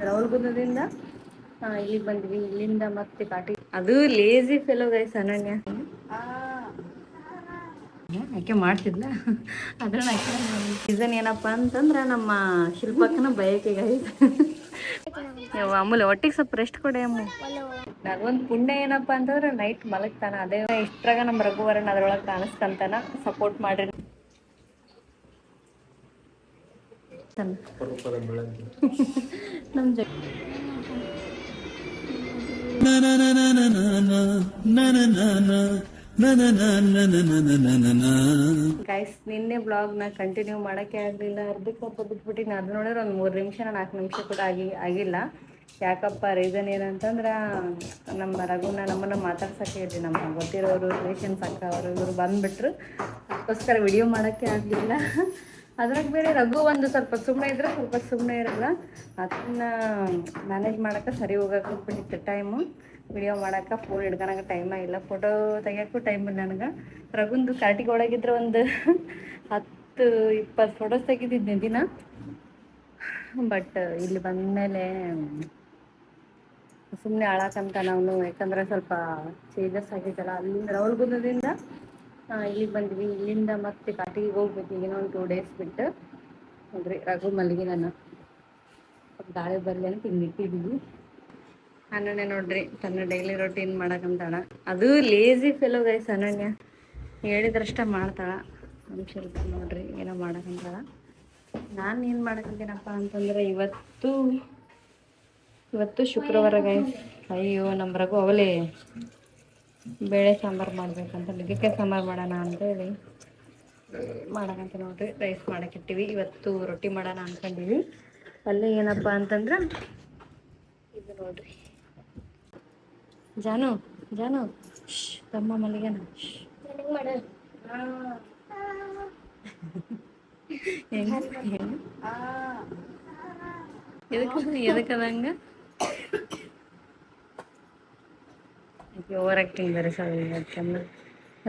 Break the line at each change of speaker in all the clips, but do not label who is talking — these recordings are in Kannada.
ರೌಲ್ಗುಂದದಿಂದ ಇಲ್ಲಿಗೆ ಬಂದ್ವಿ. ಇಲ್ಲಿಂದ ಮತ್ತೆ ಕಾಟಿ, ಅದು ಲೇಜಿ ಫೆಲೋ ಗೈಸ್ ಅನನ್ಯ. ಯಾಕೆ ಮಾಡ್ತಿದ್ಲ ಅದ್ರ ರೀಸನ್ ಏನಪ್ಪಾ ಅಂತಂದ್ರೆ ನಮ್ಮ ಶಿಲ್ಪಕ್ಕನ ಬಯಕೆ ಗೈಸ್. ಅಮೂಲ್ಯ ಒಟ್ಟಿಗೆ ಸ್ವಲ್ಪ ರೆಸ್ಟ್ ಕೊಡೆ ಅಮ್ಮ. ಅದೊಂದು ಪುಣ್ಯ ಏನಪ್ಪಾ ಅಂತಂದ್ರೆ ನೈಟ್ ಮಲಗ್ತಾನ. ಅದೇ ಇಷ್ಟ್ರಾಗ ನಮ್ಮ ರಘುವರನ್ ಅದ್ರೊಳಗೆ ಕಾಣಿಸ್ಕಂತಾನ. ಸಪೋರ್ಟ್ ಮಾಡ್ರಿ ನಮ್ ಗೈಸ್ ನಿನ್ನೆ ಬ್ಲಾಗ್ನ ಕಂಟಿನ್ಯೂ ಮಾಡೋಕ್ಕೆ ಆಗಲಿಲ್ಲ. ಅರ್ಧಕ್ಕೆ ಸ್ವಲ್ಪ ಬಿಟ್ಬಿಟ್ಟಿನಿ. ಅದು ನೋಡಿದ್ರೆ ಒಂದು 3 ನಿಮಿಷ 4 ನಿಮಿಷ ಕೂಡ ಆಗಿಲ್ಲ. ಯಾಕಪ್ಪ ರೀಸನ್ ಏನಂತಂದ್ರೆ ನಮ್ಮ ರಘುನ ನಮ್ಮನ್ನು ಮಾತಾಡ್ಸೋಕ್ಕೆ ಇದ್ರಿ. ನಮ್ಗೆ ಗೊತ್ತಿರೋರು ರಿಲೇಷನ್ಸ್ ಅಕ್ಕ ಅವರು ಇವರು ಬಂದುಬಿಟ್ರು. ಅದಕ್ಕೋಸ್ಕರ ವಿಡಿಯೋ ಮಾಡೋಕ್ಕೆ ಆಗಲಿಲ್ಲ. ಅದ್ರಾಗ ಬೇರೆ ರಘು ಒಂದು ಸ್ವಲ್ಪ ಸುಮ್ಮನೆ ಇದ್ರೆ ಸ್ವಲ್ಪ ಸುಮ್ಮನೆ ಇರಲ್ಲ. ಅದನ್ನ ಮ್ಯಾನೇಜ್ ಮಾಡೋಕ್ಕೆ ಸರಿ ಹೋಗಕ್ಕೆ ಹೋಗ್ಬಿಟ್ಟಿತ್ತು ಟೈಮು. ವಿಡಿಯೋ ಮಾಡೋಕೆ ಫೋನ್ ಹಿಡ್ಕೊಳಕ್ಕೆ ಟೈಮೇ ಇಲ್ಲ. ಫೋಟೋ ತೆಗಿಯೋಕ್ಕೂ ಟೈಮ್ ಇಲ್ಲ ನನಗೆ. ರಘುಂದು ಕಾರ್ಟಿಗೆ ಒಳಗಿದ್ರೆ ಒಂದು 10-20 ಫೋಟೋಸ್ ತೆಗಿತಿದ್ದೆ ದಿನ. ಬಟ್ ಇಲ್ಲಿ ಬಂದಮೇಲೆ ಸುಮ್ಮನೆ ಹಾಳಾಕಂತ ನಾವು, ಯಾಕಂದರೆ ಸ್ವಲ್ಪ ಚೇಂಜಸ್ ಆಗಿದ್ದಲ್ಲ. ಅಲ್ಲಿಂದ ರೌಲ್ಗುಂದದಿಂದ ಇಲ್ಲಿಗೆ ಬಂದ್ವಿ. ಇಲ್ಲಿಂದ ಮತ್ತೆ ಕಾಟಿಗೆ ಹೋಗ್ಬೇಕು ಈಗಿನ ಒಂದು 2 ಡೇಸ್ ಬಿಟ್ಟು. ನೋಡ್ರಿ ರಘು ಮಲ್ಲಿಗೆ ನಾನು ಗಾಳಿ ಬರಲಿ ಅಂತ ಹಿಂಗೆ ಇಟ್ಟಿದ್ದೀವಿ. ಅನನ್ಯ ನೋಡ್ರಿ ತನ್ನ ಡೈಲಿ ರೊಟೀನ್ ಮಾಡಕ್ಕಂತಾಳ. ಅದು ಲೇಜಿ ಫೆಲೋ ಗೈಸ್ ಅನನ್ಯ. ಹೇಳಿದ್ರಷ್ಟ ಮಾಡ್ತಾಳ. ನಮ್ಮ ಶಿಲ್ಪ ನೋಡ್ರಿ ಏನೋ ಮಾಡಕ್ಕಂತಾಳ. ನಾನು ಏನು ಮಾಡಕ್ಕಂತೀನಪ್ಪ ಅಂತಂದ್ರೆ ಇವತ್ತು ಶುಕ್ರವಾರ ಗೈಸ್. ಅಯ್ಯೋ ನಮ್ಮ ರಘು ಅವಲೇ ಬೇಳೆ ಸಾಂಬಾರು ಮಾಡ್ಬೇಕಂತ, ನುಗ್ಗೆಕಾಯಿ ಸಾಂಬಾರು ಮಾಡೋಣ ಅಂತೇಳಿ ಮಾಡಕ್ಕಂತ ನೋಡ್ರಿ. ರೈಸ್ ಮಾಡೋಕ್ಕಿಟ್ಟಿವಿ. ಇವತ್ತು ರೊಟ್ಟಿ ಮಾಡೋಣ ಅಂದ್ಕೊಂಡಿವಿ. ಪಲ್ಯ ಏನಪ್ಪ ಅಂತಂದ್ರೆ ಇದು ನೋಡ್ರಿ. ಜಾನು ತಮ್ಮ ಮಲ್ಲಿಗೆನ ಎದಕ್ಕದಂಗ ಓವರ್ ಆ್ಯಕ್ಟಿಂಗ್ ಬೇರೆ ಸೌಂಡ್.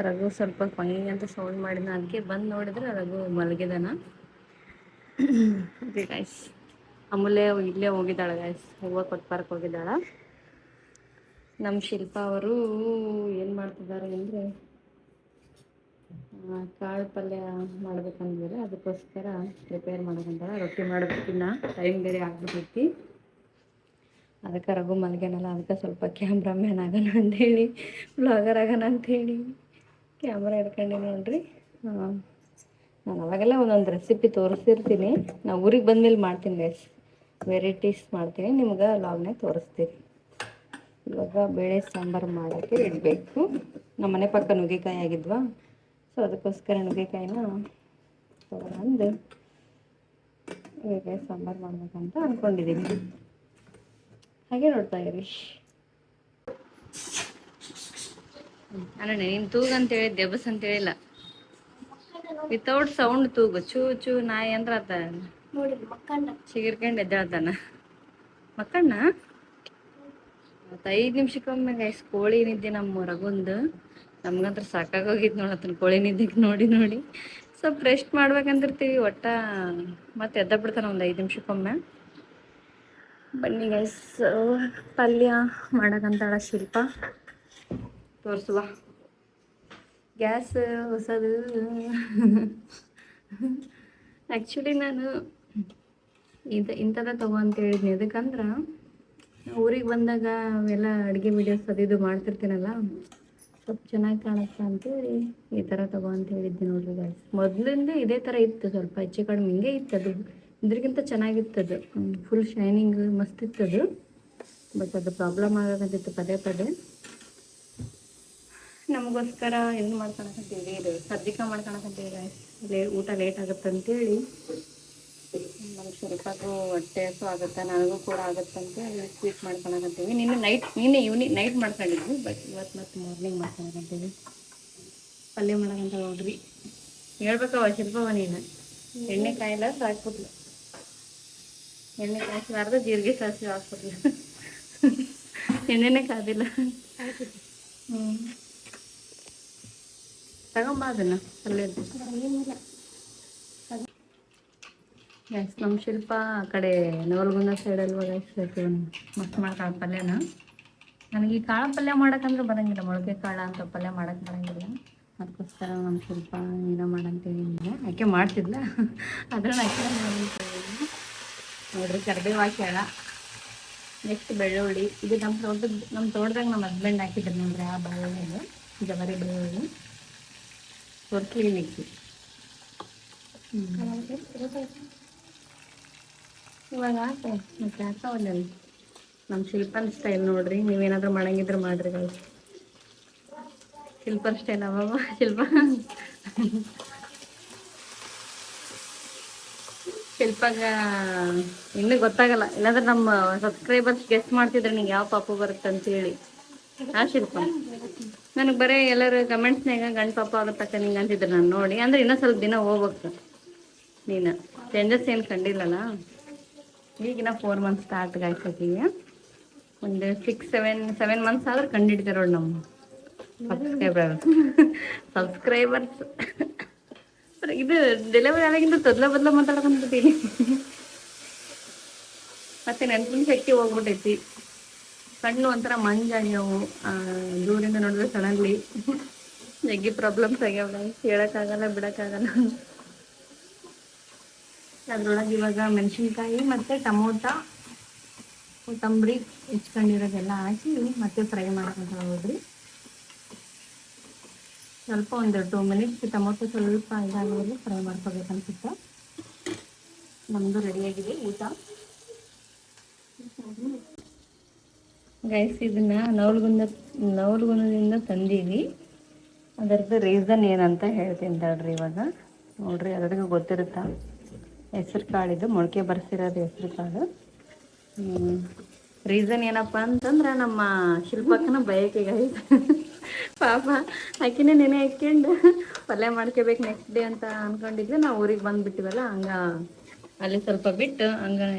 ರಘು ಸ್ವಲ್ಪ ಪಂಗಿ ಅಂತ ಸೌಂಡ್ ಮಾಡಿದ. ಅದಕ್ಕೆ ಬಂದು ನೋಡಿದ್ರೆ ರಘು ಮಲಗಿದಾನ. ಓಕೆ ಗಾಯ್ಸ್, ಅಮೂಲ್ಯ ಇಲ್ಲೇ ಹೋಗಿದ್ದಾಳೆ ಗಾಯ್ಸ್. ಹೂವು ಕೊಟ್ಪಾರಕ್ಕೆ ಹೋಗಿದ್ದಾಳ. ನಮ್ಮ ಶಿಲ್ಪ ಅವರು ಏನು ಮಾಡ್ತಿದ್ದಾರೆ ಅಂದರೆ ಕಾಳು ಪಲ್ಯ ಮಾಡ್ಬೇಕಂದ್ರೆ ಅದಕ್ಕೋಸ್ಕರ ಪ್ರಿಪೇರ್ ಮಾಡ್ಕೊಂತಾಳೆ. ರೊಟ್ಟಿ ಮಾಡಬೇಕಿನ್ನ ಟೈಮ್ ಬೇರೆ ಆಗ್ಬಿಟ್ಟೈತಿ. ಅದಕ್ಕೆ ರಘು ಮಲ್ಗ್ಯಾನಲ್ಲ, ಅದಕ್ಕೆ ಸ್ವಲ್ಪ ಕ್ಯಾಮ್ರಾಮ್ಯಾನ್ ಆಗೋಣ ಅಂಥೇಳಿ, ಬ್ಲಾಗರ್ ಆಗೋಣ ಅಂಥೇಳಿ ಕ್ಯಾಮ್ರಾ ಹಿಡ್ಕೊಂಡು ನೋಡ್ರಿ. ನಾನು ಅವಾಗೆಲ್ಲ ಒಂದೊಂದು ರೆಸಿಪಿ ತೋರಿಸ್ತಿರ್ತೀನಿ. ನಾವು ಊರಿಗೆ ಬಂದಮೇಲೆ ಮಾಡ್ತೀನಿ ಗೈಸ್, ವೆರೈಟೀಸ್ ಮಾಡ್ತೀನಿ, ನಿಮ್ಗೆ ಲಾಗ್ನಾಗ ತೋರಿಸ್ತೀನಿ. ಇವಾಗ ಬೇಳೆ ಸಾಂಬಾರು ಮಾಡೋಕ್ಕೆ ಇಡಬೇಕು. ನಮ್ಮ ಮನೆ ಪಕ್ಕ ನುಗ್ಗೆಕಾಯಿ ಆಗಿದ್ವಾ, ಸೊ ಅದಕ್ಕೋಸ್ಕರ ನುಗ್ಗೆಕಾಯಿನ ತೊಗೊಂಡು ನುಗ್ಗೆಕಾಯಿ ಸಾಂಬಾರು ಮಾಡ್ಬೇಕಂತ ಅಂದ್ಕೊಂಡಿದ್ದೀನಿ. ಹಾಗೆ ನೋಡ್ತಾ ಇರಿ. ಅಲ್ಲ ನೀನು ತೂಗು ಅಂತೇಳಿ ದೆಬ್ಬಸ್ ಅಂತೇಳಿಲ್ಲ, ವಿತೌಟ್ ಸೌಂಡ್ ತೂಗು. ಚೂ ನಾಯಿ ಅಂದ್ರೆ ಆತ ಚಿಗಿರ್ಕೊಂಡು ಎದ್ದಾಳ್ತಾನ. ಮಕ್ಕಣ್ಣ 5 ನಿಮಿಷಕ್ಕೊಮ್ಮೆ ಗೈಸ್ ಕೋಳಿ ನಿದ್ದೆ ನಮ್ಮ ರಘುಂದು. ನಮ್ಗಂತ್ರ ಸಾಕಾಗೋಗಿತ್ತು ನೋಡತ್ತನ ಕೋಳಿ ನಿದ್ದೆಗೆ ನೋಡಿ. ಸ್ವಲ್ಪ ರೆಸ್ಟ್ ಮಾಡ್ಬೇಕಂತಿರ್ತೀವಿ, ಒಟ್ಟ ಮತ್ತೆ ಎದ್ದ ಬಿಡ್ತಾನೆ ಒಂದು 5 ನಿಮಿಷಕ್ಕೊಮ್ಮೆ. ಬನ್ನಿ ಗೈಸ್, ಪಲ್ಯ ಮಾಡಕ್ಕಂತಾಳ ಶಿಲ್ಪ. ತೋರಿಸುವ ಗ್ಯಾಸ್ ಹೊಸದು. ಆ್ಯಕ್ಚುಲಿ ನಾನು ಇಂಥದ ತಗೋ ಅಂತ ಹೇಳಿದ್ನಿ. ಅದಕ್ಕಂದ್ರೆ ಊರಿಗೆ ಬಂದಾಗ ಅವೆಲ್ಲ ಅಡುಗೆ ವೀಡಿಯೋಸ್ ಅದು ಮಾಡ್ತಿರ್ತೀನಲ್ಲ, ಸ್ವಲ್ಪ ಚೆನ್ನಾಗಿ ಕಾಣುತ್ತೆ ಅಂತೇಳಿ ಈ ಥರ ತಗೋ ಅಂತ ಹೇಳಿದ್ದೆ ನೋಡ್ರಿ ಗೈಸ್. ಮೊದಲಿಂದ ಇದೇ ಥರ ಇತ್ತು, ಸ್ವಲ್ಪ ಹೆಚ್ಚು ಕಡಿಮೆ ಹಿಂಗೆ ಇತ್ತು. ಅದು ಇದ್ರಿಗಿಂತ ಚೆನ್ನಾಗಿತ್ತದು, ಫುಲ್ ಶೈನಿಂಗ್ ಮಸ್ತ್ ಇತ್ತದು. ಬಟ್ ಅದು ಪ್ರಾಬ್ಲಮ್ ಆಗಕಂತಿತ್ತು ಪದೇ. ನಮಗೋಸ್ಕರ ಏನು ಮಾಡ್ಕೊಳಕಂತೀವಿ, ಇದು ಸದ್ದಿಕ ಮಾಡ್ಕೊಳಕಂತೀವಿ. ಊಟ ಲೇಟ್ ಆಗುತ್ತೆ ಅಂತೇಳಿ ನಮ್ಮ ಶಿಲ್ಪಗೂ ಹೊಟ್ಟೆ ಹಸು ಆಗುತ್ತೆ, ನನಗೂ ಕೂಡ ಆಗುತ್ತೆ ಅಂತೇಳಿ ಸ್ವೀಟ್ ಮಾಡ್ಕೊಳಕಂತೀವಿ. ನಿನ್ನೆ ಈವ್ನಿಂಗ್ ನೈಟ್ ಮಾಡ್ಕೊಂಡಿದ್ವಿ, ಬಟ್ ಇವತ್ತು ಮತ್ತೆ ಮಾರ್ನಿಂಗ್ ಮಾಡ್ಕೊಳಕಂತೀವಿ. ಪಲ್ಯ ಮಾಡೋಕಂತ ನೋಡ್ರಿ. ಹೇಳ್ಬೇಕವ ಶಿಲ್ಪವ ನೀನು, ಎಣ್ಣೆ ಕಾಯಿಲ್ಲ ಹಾಕ್ಬಿಟ್ಲು, ಎಣ್ಣೆ ಕಾಯಿಸಲಾರ್ದು ಜೀರಿಗೆ ಸಾಸಿವೆ ಹಾಕ್ಬಿಟ್ಲು. ಎಣ್ಣೆನೇ ಕಾದಿಲ್ಲ. ತಗೊಂಬ ಅದನ್ನು ಪಲ್ಯದ್ದು. ಗೈಸ್ ನಮ್ಮ ಶಿಲ್ಪ ಆ ಕಡೆ ನವಲಗುಂದ ಸೈಡಲ್ಲಿ ಗೈಸ್ ಮಸ್ತ್ ಮಾಡ್ತಾಳೆ ಪಲ್ಯನ. ನನಗೆ ಈ ಕಾಳು ಪಲ್ಯ ಮಾಡೋಕ್ಕಂದ್ರೆ ಬರೋಂಗಿಲ್ಲ, ಮೊಳಕೆ ಕಾಳು ಅಂತ ಪಲ್ಯ ಮಾಡೋಕ್ಕೆ ಬರೋಂಗಿಲ್ಲ. ಅದಕ್ಕೋಸ್ಕರ ನಮ್ಮ ಶಿಲ್ಪ ಏನೋ ಮಾಡಂತೇನಿಲ್ಲ, ಆಕೆ ಮಾಡ್ತಿದ್ಲ ಅದ್ರನ್ನ ಆಕೆ ಮಾಡಂತೇಳಿ ನೋಡ್ರಿ. ಕರಿಬೇವು ಹಾಕ್ಯಾಳ, ನೆಕ್ಸ್ಟ್ ಬೆಳ್ಳುಳ್ಳಿ. ಇದು ನಮ್ಮ ತೋಟದಾಗ ನಮ್ಮ ಹಸ್ಬೆಂಡ್ ಹಾಕಿದ್ರು ನೋಡ್ರಿ. ಆ ಬೆಳ್ಳುಳ್ಳಿ ಜವರಿ ಬೆಳ್ಳುಳ್ಳಿ ಕ್ಲೀನಿಕ್ಕಿ. ಇವಾಗ ಹಾಕಿ ಮತ್ತೆ ಹಾಕವಲ್ಲ ನಮ್ಮ ಶಿಲ್ಪನ್ ಸ್ಟೈಲ್ ನೋಡ್ರಿ. ನೀವೇನಾದ್ರೂ ಮಾಡಂಗಿದ್ರೆ ಮಾಡ್ರಿ ಗೈಸ್. ಶಿಲ್ಪನ್ ಸ್ಟೈಲ್ ಅವ ಶಿಲ್ಪ ಶಿಲ್ಪಾಗ ಇನ್ನೂ ಗೊತ್ತಾಗಲ್ಲ. ಇಲ್ಲಾಂದ್ರೆ ನಮ್ಮ ಸಬ್ಸ್ಕ್ರೈಬರ್ಸ್ ಗೆಸ್ಟ್ ಮಾಡ್ತಿದ್ರೆ ನಿಂಗೆ ಯಾವ ಪಾಪು ಬರುತ್ತೆ ಅಂತೇಳಿ. ಶಿಲ್ಪ ನನಗೆ ಬರೀ ಎಲ್ಲರೂ ಕಮೆಂಟ್ಸ್ನಾಗ ಗಂಡು ಪಾಪ ಆಗುತ್ತಕ್ಕ ನಿಂಗೆ ಅಂತಿದ್ರು. ನಾನು ನೋಡಿ ಅಂದ್ರೆ ಇನ್ನೂ ಸ್ವಲ್ಪ ದಿನ ಹೋಗ್ಬೇಕು. ನೀನು ಚೇಂಜಸ್ ಏನು ಕಂಡಿಲ್ಲಲ್ಲ. ಈಗಿನ 4 ಮಂತ್ಸ್ ಸ್ಟಾರ್ಟ್ ಗಾಯ್ಸೋಕಿಗೆ ಒಂದು 6-7 ಮಂತ್ಸ್ ಆದ್ರೆ ಕಂಡಿಡ್ತಾರೆ ನೋಡಿ ನಮ್ಮ ಸಬ್ಸ್ಕ್ರೈಬರ್ಸ್. ಇದು ಡೆಲಿವರಿ ಆಗಿಂದ ಬದಲ ಮಾತಾಡ್ಕೊಂಡ್ಬಿಟ್ಟಿನಿ. ಮತ್ತೆ ನೆನಪಿನ ಶಕ್ತಿ ಹೋಗ್ಬಿಟ್ಟೈತಿ. ಕಣ್ಣು ಒಂಥರ ಮಂಜಾಗ್ಯಾವು, ದೂರಿಂದ ನೋಡಿದ್ರೆ ಸಡನ್ಲಿ ಜಗ್ಗಿ ಪ್ರಾಬ್ಲಮ್ಸ್ ಆಗ್ಯಾವ. ಹೇಳೋಕ್ಕಾಗಲ್ಲ, ಬಿಡೋಕ್ಕಾಗಲ್ಲ. ಅದ್ರೊಳಗೆ ಇವಾಗ ಮೆಣಸಿನ್ಕಾಯಿ ಮತ್ತು ಟೊಮೊಟೊ, ಕೊತ್ತಂಬರಿ ಹೆಚ್ಕೊಂಡಿರೋದೆಲ್ಲ ಹಾಕಿ ಮತ್ತೆ ಫ್ರೈ ಮಾಡ್ಕೊಂಡು ಹೋಗ್ರಿ. ಸ್ವಲ್ಪ ಒಂದು 2 ಮಿನಿಟ್ಸ್ ಟೊಮೊಟೊ ಸ್ವಲ್ಪ ಇದಾಗೋದು ಫ್ರೈ ಮಾಡ್ಕೋಬೇಕನ್ಸುತ್ತೆ. ನಮ್ಮದು ರೆಡಿಯಾಗಿದೆ ಊಟ. ಗೈಸ್ ಇದನ್ನ ನವಲಗುಂದದಿಂದ ತಂದೀವಿ. ಅದರದ್ದು ರೀಸನ್ ಏನಂತ ಹೇಳ್ತೀನಿ ತಡ್ರಿ. ಇವಾಗ ನೋಡ್ರಿ, ಅದಕ್ಕೆ ಗೊತ್ತಿರುತ್ತಾ, ಹೆಸ್ರು ಕಾಳಿದು ಮೊಳಕೆ ಬರ್ಸಿರೋದು ಹೆಸ್ರು ಕಾಳು. ರೀಸನ್ ಏನಪ್ಪ ಅಂತಂದ್ರೆ ನಮ್ಮ ಶಿಲ್ಪಕ್ಕನ ಬಯಕೆ ಗೈಸ್. ಪಾಪ ಆಕಿನೇ ನೆನೆ ಹಾಕ್ಕೊಂಡು ಪಲ್ಯ ಮಾಡ್ಕೋಬೇಕು ನೆಕ್ಸ್ಟ್ ಡೇ ಅಂತ ಅಂದ್ಕೊಂಡಿದ್ವಿ. ನಾವು ಊರಿಗೆ ಬಂದುಬಿಟ್ಟಿವಲ್ಲ, ಅಲ್ಲಿ ಸ್ವಲ್ಪ ಬಿಟ್ಟು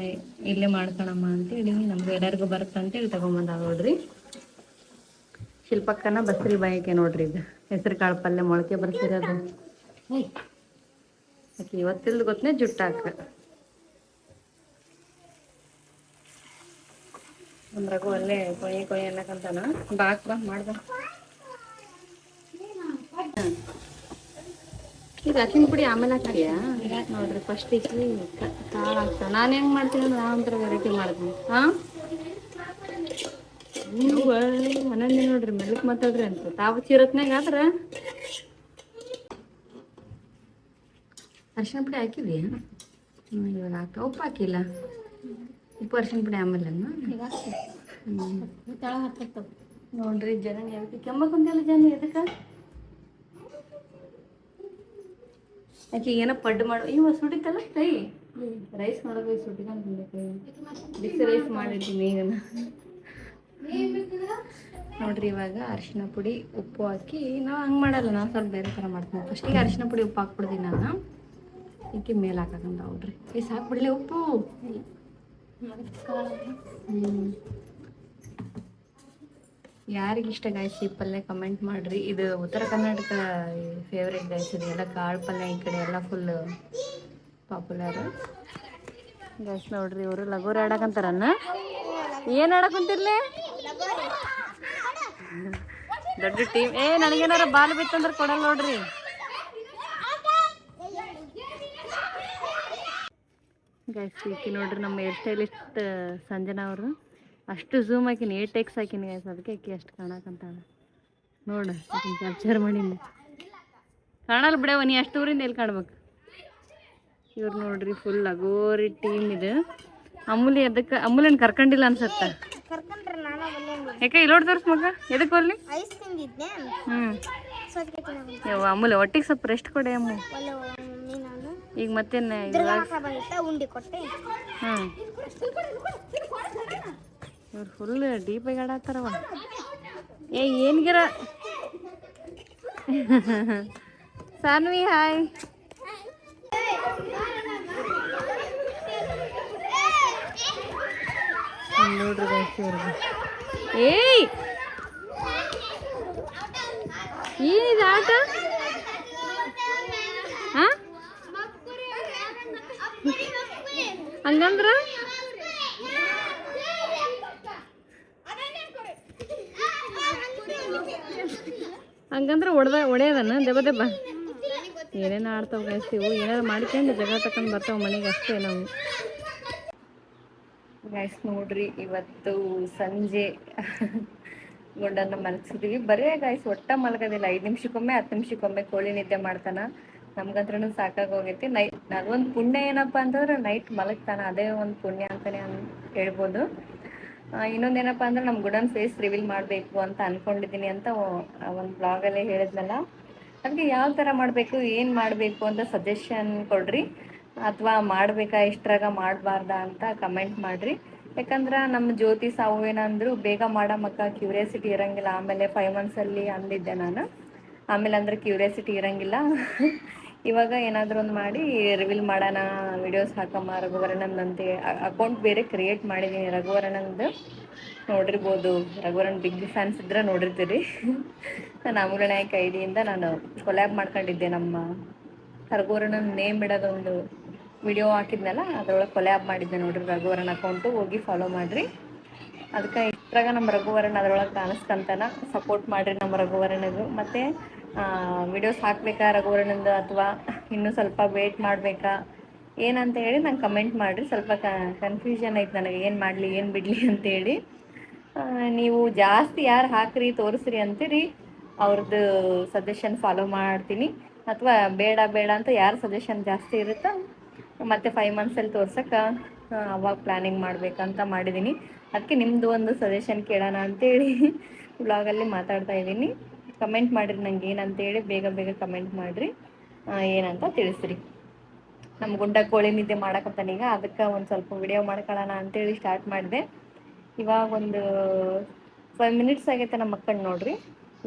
ಇಲ್ಲೇ ಮಾಡ್ಕೊಳಮ್ಮ ಅಂತೇಳಿ ನಮ್ಗೆ ಎಲ್ಲರಿಗೂ ಬರುತ್ತೆ ಅಂತೇಳಿ ತೊಗೊಂಬಂದ ನೋಡ್ರಿ. ಶಿಲ್ಪಕ್ಕನ ಬಸ್ರಿ ಬಯಕೆ ನೋಡ್ರಿ. ಇದು ಹೆಸ್ರು ಕಾಳು ಪಲ್ಯ ಮೊಳಕೆ ಬರ್ಸಿರೋದು. ಆಕೆ ಇವತ್ತಿಲ್ದು ಗೊತ್ತನೇ ಜುಟ್ಟಾಕ ಅಂದ್ರಾಗೂ ಅಲ್ಲೇ ಕೊಯ್ ಅನ್ನಕಂತಾನ. ಬಾ ಮಾಡ್ದ. ಇದು ಅಕ್ಕಿನ ಪುಡಿ ಆಮೇಲೆ ಹಾಕ್ತೀಯಾ ನೋಡ್ರಿ. ಫಸ್ಟ್ ಕಾಳು ಹಾಕ್ತಾವ. ನಾನು ಹೆಂಗೆ ಮಾಡ್ತೀನಿ ಅಂದ್ರೆ ಒಂಥರ ವೆರೈಟಿ ಮಾಡ್ತೀನಿ. ಮನೆಯಲ್ಲಿ ನೋಡ್ರಿ ಮೆಲ್ಲಕ್ ಮಾತಾಡ್ರಿ ಅಂತ ತಾವು ಚಿರತ್ನಾಗ ಆದ್ರೆ ಅರ್ಶಿನ ಪುಡಿ ಹಾಕಿದ್ಯಾ? ಇವಾಗ ಹಾಕ. ಉಪ್ಪು ಹಾಕಿಲ್ಲ. ಉಪ್ಪು ಅರ್ಶಿನ ಪುಡಿ ಆಮೇಲೆ ನೋಡ್ರಿ. ಜನ ಎದಕ್ಕೆ ಕೆಮ್ಮಕ್ಕಂತೆಲ್ಲ ಜನ ಎದಕ್ಕೆ ಆಕೆ ಏನೋ ಪಡ್ಡು ಮಾಡು. ಇವ ಸುಡಿತಲ್ಲ ಕೈ ರೈಸ್ ಮಾಡೋದು ಸುಟ್ಟಿಕೊಂಡು ಕೈ ಬಿಸಿ ರೈಸ್ ಮಾಡಿರ್ತೀನಿ ಈಗ ನೋಡ್ರಿ. ಇವಾಗ ಅರಿಶಿನ ಪುಡಿ ಉಪ್ಪು ಹಾಕಿ, ನಾವು ಹಂಗೆ ಮಾಡಲ್ಲ, ನಾವು ಸ್ವಲ್ಪ ಬೇರೆ ಥರ ಮಾಡ್ತೀನಿ. ಫಸ್ಟಿಗೆ ಅರಿಶಿನ ಪುಡಿ ಉಪ್ಪು ಹಾಕ್ಬಿಡ್ತೀನಿ ನಾನು. ಈಕೆ ಮೇಲೆ ಹಾಕಂತ ನೋಡ್ರಿ. ಹಾಕ್ಬಿಡ್ಲಿ ಉಪ್ಪು. ಯಾರಿಗಿಷ್ಟ ಗಾಯ್ಸ್ ಈ ಪಲ್ಯ ಕಮೆಂಟ್ ಮಾಡಿರಿ. ಇದು ಉತ್ತರ ಕರ್ನಾಟಕ ಫೇವ್ರೇಟ್ ಗಾಯ್ಸ್. ಇದು ಎಲ್ಲ ಕಾಳು ಪಲ್ಯ ಈ ಕಡೆ ಎಲ್ಲ ಫುಲ್ ಪಾಪ್ಯುಲರ್ ಗಾಯ್ಸ್. ನೋಡ್ರಿ ಇವರು ಲಗೋರಿ ಆಡಕಂತಾರನ್ನ. ಏನು ಆಡಕಂತಿರ್ಲಿ? ದೊಡ್ಡ ಟೀಮ್. ನನಗೇನಾರ ಬಾಲ್ ಬಿತ್ತಂದ್ರೆ ಕೊಡಲ್ಲ ನೋಡ್ರಿ. ಗೈಸ್ ಈಕಿ ನೋಡ್ರಿ ನಮ್ಮ ಹೇರ್ ಸ್ಟೈಲಿಸ್ಟ್ ಸಂಜನಾ ಅವರು. ಅಷ್ಟು ಝೂಮ್ ಹಾಕಿನಿ, 8x ಹಾಕಿನಿ ಗೈಸ್. ಅದಕ್ಕೆ ಆಕಿ ಅಷ್ಟು ಕಾಣಕಂತಾಳೆ ನೋಡು. ಕ್ಯಾಪ್ಚರ್ ಮಾಡೀನಿ. ಕಾಣಲ್ಲ ಬಿಡವ, ನೀ ಅಷ್ಟು ಊರಿಂದ ಎಲ್ಲಿ ಕಾಣ್ಬೇಕು? ಇವ್ರು ನೋಡ್ರಿ ಫುಲ್ ಲಗೋರಿ ಟೀಮ್ ಇದು. ಅಮೂಲಿ ಎದಕ್ಕೆ ಅಮೂಲಿನ ಕರ್ಕೊಂಡಿಲ್ಲ ಅನ್ಸತ್ತ. ಯಾಕೆ ಇಲ್ಲೋಡ್ ತೋರ್ಸ್ ಮಗ ಎದಕ್ಕೆ ಹೋಗ್ಲಿ? ಅಮೂಲಿ ಒಟ್ಟಿಗೆ ಸ್ವಲ್ಪ ರೆಸ್ಟ್ ಕೊಡೆ ಅಮ್ಮ. ಈಗ ಮತ್ತೇನು ಇವ್ರು ಫುಲ್ ಡೀಪಾಗಿ ಆಡತ್ತಾರವ. ಏನ್ಗಿರ ಸಾನ್ವಿ ಹಾಯ್. ನೋಡ್ರಿ ಇವ್ರಿಗೆ ಏನಿದೆ ಆಟ? ಹಂಗಂದ್ರ ಹಂಗಂದ್ರೆ ಹೊಡೆಯೋದನ್ನ ದೆಬ್ಬ ದೆಬ್ಬ ಏನೇನು ಆಡ್ತಾವೆ ಗೈಸ್ ಇವು. ಏನಾರು ಮಾಡ್ಕೊಂಡು ಜಗಳ ತಕೊಂಡು ಬರ್ತಾವೆ ಮನೆಗೆ ಅಷ್ಟೇ ನಾವು. ಗೈಸ್ ನೋಡ್ರಿ, ಇವತ್ತು ಸಂಜೆ ಗುಂಡನ್ನ ಮಲಗಿಸಿದ್ವಿ. ಬರೇ ಗೈಸ್ ಒಟ್ಟ ಮಲಗೋದಿಲ್ಲ. 5 ನಿಮಿಷಕ್ಕೊಮ್ಮೆ 10 ನಿಮಿಷಕ್ಕೊಮ್ಮೆ ಕೋಳಿ ನಿದ್ದೆ ಮಾಡ್ತಾನ. ನಮ್ಗಂದ್ರೂ ಸಾಕಾಗೋಗೈತಿ. ಅದೊಂದು ಪುಣ್ಯ ಏನಪ್ಪ ಅಂತಂದ್ರೆ ನೈಟ್ ಮಲಗ್ತಾನ, ಅದೇ ಒಂದು ಪುಣ್ಯ ಅಂತಾನೆ ಹೇಳ್ಬೋದು. ಇನ್ನೊಂದೇನಪ್ಪ ಅಂದ್ರೆ ನಮ್ಮ ಗುಡನ್ ಫೇಸ್ ರಿವೀಲ್ ಮಾಡಬೇಕು ಅಂತ ಅನ್ಕೊಂಡಿದ್ದೀನಿ ಅಂತ ಒಂದು ಬ್ಲಾಗಲ್ಲೇ ಹೇಳಿದ್ನಲ್ಲ. ಅದಕ್ಕೆ ಯಾವ ಥರ ಮಾಡಬೇಕು, ಏನು ಮಾಡಬೇಕು ಅಂತ ಸಜೆಷನ್ ಕೊಡ್ರಿ, ಅಥವಾ ಮಾಡಬೇಕಾ ಇಷ್ಟ್ರಾಗ ಮಾಡಬಾರ್ದಾ ಅಂತ ಕಮೆಂಟ್ ಮಾಡಿರಿ. ಯಾಕಂದ್ರೆ ನಮ್ಮ ಜ್ಯೋತಿ ಸಾವು ಏನಂದ್ರು ಬೇಗ ಮಾಡೋ ಮಕ್ಕ ಕ್ಯೂರಿಯಾಸಿಟಿ ಇರೋಂಗಿಲ್ಲ. ಆಮೇಲೆ 5 ಮಂತ್ಸಲ್ಲಿ ಅಂದಿದ್ದೆ ನಾನು. ಆಮೇಲೆ ಅಂದ್ರೆ ಕ್ಯೂರಿಯಾಸಿಟಿ ಇರೋಂಗಿಲ್ಲ. ಇವಾಗ ಏನಾದರೂ ಒಂದು ಮಾಡಿ ರಿವೀಲ್ ಮಾಡೋಣ, ವಿಡಿಯೋಸ್ ಹಾಕಮ್ಮ ರಘುವರಣ್ಣಂದಂತೆ ಅಕೌಂಟ್ ಬೇರೆ ಕ್ರಿಯೇಟ್ ಮಾಡಿದ್ದೀನಿ ರಘುವರಣ್ಣಂದು. ನೋಡಿರ್ಬೋದು, ರಘುವರನ್ ಬಿಗ್ ಫ್ಯಾನ್ಸ್ ಇದ್ರೆ ನೋಡಿರ್ತೀರಿ. ನಾನು ಅಮೂಲ್ಯ ನಾಯಕ್ ಐಡಿಯಿಂದ ನಾನು ಕೊಲ್ಯಾಬ್ ಮಾಡ್ಕೊಂಡಿದ್ದೆ. ನಮ್ಮ ರಘುವರಣ್ಣನ ನೇಮ್ ಇಡೋದೊಂದು ವಿಡಿಯೋ ಹಾಕಿದ್ನಲ್ಲ, ಅದ್ರೊಳಗೆ ಕೊಲ್ಯಾಬ್ ಮಾಡಿದ್ದೆ ನೋಡ್ರಿ. ರಘುವರನ್ ಅಕೌಂಟು ಹೋಗಿ ಫಾಲೋ ಮಾಡಿರಿ. ಅದಕ್ಕೆ ಇಷ್ಟ್ರಾಗ ನಮ್ಮ ರಘುವರನ್ ಅದ್ರೊಳಗೆ ಕಾಣಿಸ್ಕೊಂತಾನ. ಸಪೋರ್ಟ್ ಮಾಡಿರಿ ನಮ್ಮ ರಘುವರನಿಗೂ. ಮತ್ತು ವಿಡಿಯೋಸ್ ಹಾಕಬೇಕಾ ರಘುವರನಿಂದ, ಅಥವಾ ಇನ್ನೂ ಸ್ವಲ್ಪ ವೇಟ್ ಮಾಡಬೇಕಾ ಏನಂತ ಹೇಳಿ ನಂಗೆ ಕಮೆಂಟ್ ಮಾಡಿರಿ. ಸ್ವಲ್ಪ ಕನ್ಫ್ಯೂಷನ್ ಐತೆ ನನಗೆ, ಏನು ಮಾಡಲಿ ಏನು ಬಿಡಲಿ ಅಂತೇಳಿ. ನೀವು ಜಾಸ್ತಿ ಯಾರು ಹಾಕ್ರಿ ತೋರಿಸ್ರಿ ಅಂತೀರಿ, ಅವ್ರದ್ದು ಸಜೆಷನ್ ಫಾಲೋ ಮಾಡ್ತೀನಿ. ಅಥವಾ ಬೇಡ ಬೇಡ ಅಂತ ಯಾರು ಸಜೆಷನ್ ಜಾಸ್ತಿ ಇರುತ್ತೋ ಮತ್ತು 5 ಮಂತ್ಸಲ್ಲಿ ತೋರ್ಸೋಕೆ ಅವಾಗ ಪ್ಲ್ಯಾನಿಂಗ್ ಮಾಡಬೇಕಂತ ಮಾಡಿದ್ದೀನಿ. ಅದಕ್ಕೆ ನಿಮ್ಮದು ಒಂದು ಸಜೆಷನ್ ಕೇಳೋಣ ಅಂತೇಳಿ ವ್ಲಾಗಲ್ಲಿ ಮಾತಾಡ್ತಾ ಇದ್ದೀನಿ. ಕಮೆಂಟ್ ಮಾಡಿರಿ ನಂಗೆ ಏನಂತೇಳಿ, ಬೇಗ ಬೇಗ ಕಮೆಂಟ್ ಮಾಡಿರಿ, ಏನಂತ ತಿಳಿಸ್ರಿ. ನಮ್ಮ ಗುಂಡ ಕೋಳಿ ನಿದ್ದೆ ಮಾಡಕತ್ತಾನೀಗ, ಅದಕ್ಕೆ ಒಂದು ಸ್ವಲ್ಪ ವಿಡಿಯೋ ಮಾಡ್ಕೊಳ್ಳೋಣ ಅಂತೇಳಿ ಸ್ಟಾರ್ಟ್ ಮಾಡಿದೆ. ಇವಾಗ ಒಂದು 5 ಮಿನಿಟ್ಸ್ ಆಗೈತೆ ನಮ್ಮ ಮಕ್ಕಳು ನೋಡ್ರಿ.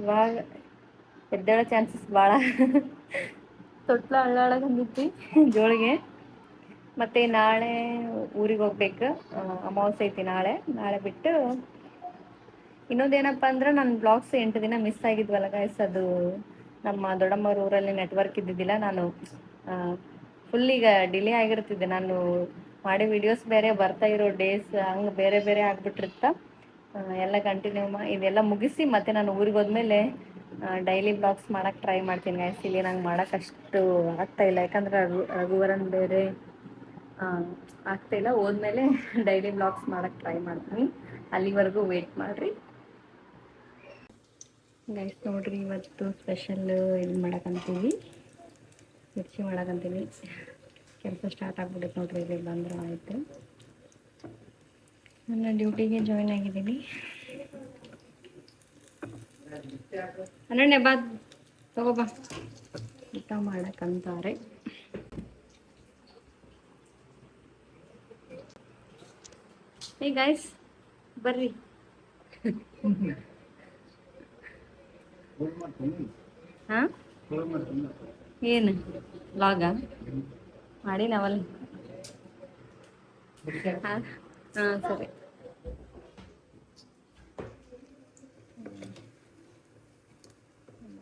ಇವಾಗ ಎದ್ದೇಳೋ ಚಾನ್ಸಸ್ ಭಾಳ. ತೊಟ್ಲ ಅಳ್ಳಾಡಕಂದಿತ್ತು ಜೋಳಿಗೆ. ಮತ್ತು ನಾಳೆ ಊರಿಗೆ ಹೋಗ್ಬೇಕು, ಅಮಾವಾಸ್ಯೆ ಐತಿ ನಾಳೆ ಬಿಟ್ಟು. ಇನ್ನೊಂದೇನಪ್ಪ ಅಂದ್ರೆ ನನ್ನ ಬ್ಲಾಗ್ಸ್ 8 ದಿನ ಮಿಸ್ ಆಗಿದ್ವಲ್ಲ ಗೈಸ್, ಅದು ನಮ್ಮ ದೊಡ್ಡಮ್ಮವ್ರ ಊರಲ್ಲಿ ನೆಟ್ವರ್ಕ್ ಇದ್ದಿದ್ದಿಲ್ಲ. ನಾನು ಫುಲ್ ಈಗ ಡಿಲೇ ಆಗಿರ್ತಿದ್ದೆ. ನಾನು ಮಾಡಿ ವಿಡಿಯೋಸ್ ಬೇರೆ ಬರ್ತಾ ಇರೋ ಡೇಸ್ ಹಂಗೆ ಬೇರೆ ಬೇರೆ ಆಗಿಬಿಟ್ಟಿರ್ತ. ಎಲ್ಲ ಕಂಟಿನ್ಯೂ ಇದೆಲ್ಲ ಮುಗಿಸಿ ಮತ್ತು ನಾನು ಊರಿಗೆ ಹೋದ್ಮೇಲೆ ಡೈಲಿ ಬ್ಲಾಗ್ಸ್ ಮಾಡೋಕ್ಕೆ ಟ್ರೈ ಮಾಡ್ತೀನಿ ಗೈಸ್. ಇಲ್ಲಿ ನಂಗೆ ಮಾಡೋಕ್ಕಷ್ಟು ಆಗ್ತಾಯಿಲ್ಲ, ಯಾಕಂದ್ರೆ ರಘುವರನ್ ಬೇರೆ ಆಗ್ತಾಯಿಲ್ಲ. ಹೋದ್ಮೇಲೆ ಡೈಲಿ ಬ್ಲಾಗ್ಸ್ ಮಾಡೋಕ್ಕೆ ಟ್ರೈ ಮಾಡ್ತೀನಿ. ಅಲ್ಲಿವರೆಗೂ ವೇಟ್ ಮಾಡಿರಿ ಗೈಸ್. ನೋಡ್ರಿ, ಇವತ್ತು ಸ್ಪೆಷಲ್ ಇದು ಮಾಡಕ್ಕಂತೀವಿ, ಮಿರ್ಚಿ ಮಾಡಕ್ಕಂತೀವಿ. ಕೆಲಸ ಸ್ಟಾರ್ಟ್ ಆಗ್ಬಿಡುತ್ತೆ ನೋಡ್ರಿ, ಇಲ್ಲಿ ಬಂದ್ರೆ ಆಯಿತು. ನನ್ನ ಡ್ಯೂಟಿಗೆ ಜಾಯ್ನ್ ಆಗಿದ್ದೀನಿ. ಅನನ್ಯ ಬಾ ತಗೋಬಾ, ಊಟ ಮಾಡಕ್ಕಂತಾರೆ. ಏ ಗೈಸ್ ಬರ್ರಿ. ಹಾಂ ಏನು ಲಾಗ ಮಾಡಿ ನಾವಲ್ಲಿ? ಹಾಂ ಸರಿ.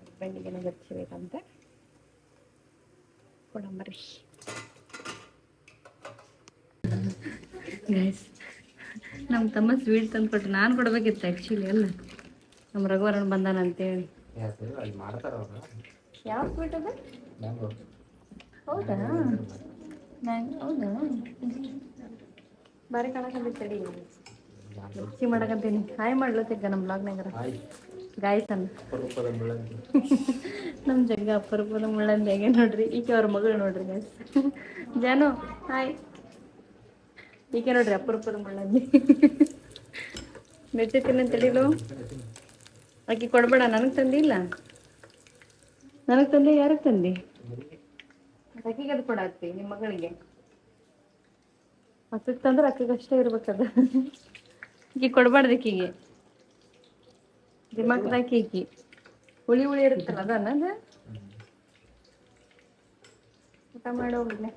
ಹಸ್ಬೆಂಡಿಗೇನೋ ಗೊತ್ತಿಬೇಕಂತ ಕೊಡಂಬರಿ ಗೈಸ್. ನಮ್ಮ ತಮ್ಮ ಸ್ವೀಟ್ ತಂದು ಕೊಟ್ಟು ನಾನು ಕೊಡ್ಬೇಕಿತ್ತು ಆ್ಯಕ್ಚುಲಿ. ಅಲ್ಲ ನಮ್ಮ ರಘುವರನ್ ಬಂದಾನ ಅಂತೇಳಿ. ಯಾವ ಸ್ವೀಟ್ ಅದು? ಹೌದಾ? ಹೌದಾ? ಬಾರಿ ಕಾಣಕಂತೈತಿ. ಮಿರ್ಚಿ ಮಾಡಕಂತೀನಿ. ಹಾಯ್ ಮಾಡ್ಲತ್ತಿದ್ದ ನಮ್ಮ ಬ್ಲಾಗ್ನಾಗರ ಗಾಯ್ಸ್ ಅನ್ನ. ನಮ್ಮ ಜಗ್ಗ ಅಪರೂಪದ ಮುಳ್ಳಂದಿ ಹೇಗೆ ನೋಡ್ರಿ. ಈಕೆ ಅವ್ರ ಮಗಳು ನೋಡ್ರಿ ಗಾಯ್ಸ್. ಜಾನು ಹಾಯ್. ಈಕೆ ನೋಡ್ರಿ ಅಪರೂಪದ ಮುಳ್ಳಂದಿ. ಮಿರ್ಚಿ ತಿನ್ನಂತ ತಡಿಲು. ಆಕೆ ಕೊಡ್ಬೇಡ, ನನಗೆ ತಂದಿಲ್ಲ. ನನಗೆ ತಂದೆ ಯಾರಿಗೆ ತಂದಿ? ಅಕ್ಕಿಗೆ ಅದು ಕೊಡಾಕ್ತಿ ನಿಮ್ಮ ಮಗಳಿಗೆ. ಅಕ್ಕಗೆ ತಂದ್ರೆ ಅಕ್ಕಗೆ ಅಷ್ಟೇ ಇರ್ಬೇಕದ. ಈಕಿ ಕೊಡ್ಬಾರ್ದು. ಅಕ್ಕಿಗೆ ದಿಮಾಕ್ದಾಕಿ ಈಕಿ ಹುಳಿ ಇರುತ್ತಲ್ಲ ಅದು ಅನ್ನೋದು. ಊಟ ಮಾಡೋಗ್ಲೆ.